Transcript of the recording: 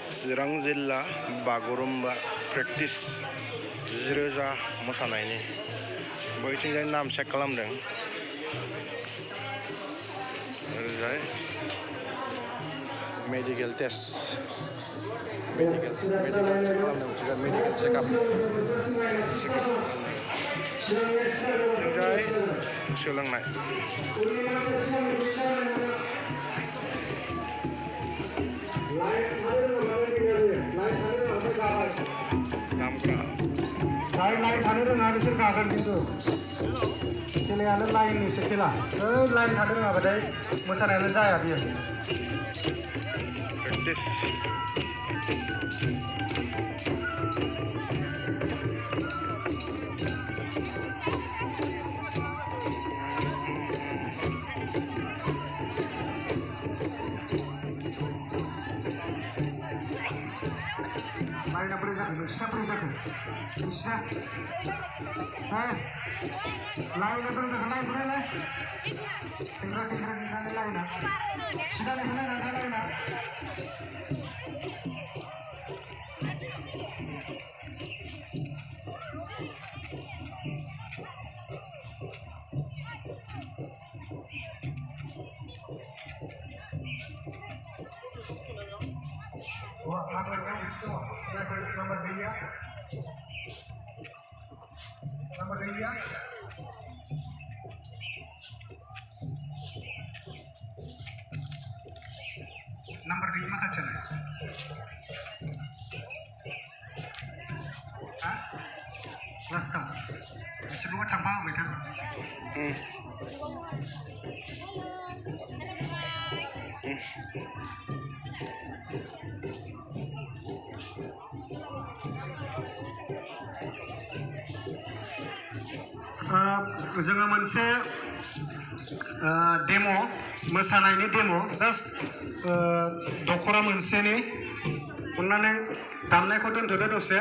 चिरां जिल्ला बागुरुम्बा प्रेक्टिस 10,000 मोसानायनि बैथिंजाय नाम चेक खालामदों। ओरैजाय मेडिकेल टेस्ट मेडिकेल चेक खालामदों। मेडिकेल चेकआप ओरैजाय सोलोंनाय लाइन थानो रोङा बिसोर गागोन खिन्थु खेलायानो लाइननिसो खेला लाइन थानो रोङाबाथाय मोसानायानो जाया बियो। प्रेक्टिस लाइना बोरै जाखो नोंसिना बोरै जाखो नोंसिना लाइना बोरै जाखो लाइनखौनायलाय खेंख्रा खेंख्रानि लाइना सिगांनिखौ नायनानै था लाइना wah angkanya di situ nomor dia nomor dia makasih hah last time sebelum tanpa mereka जोङो मोनसे डेम' मोसानायनि डेम' जास्ट दख'रा मोनसेनि अन्नानै दामनायखौ दोनथ'दो दसे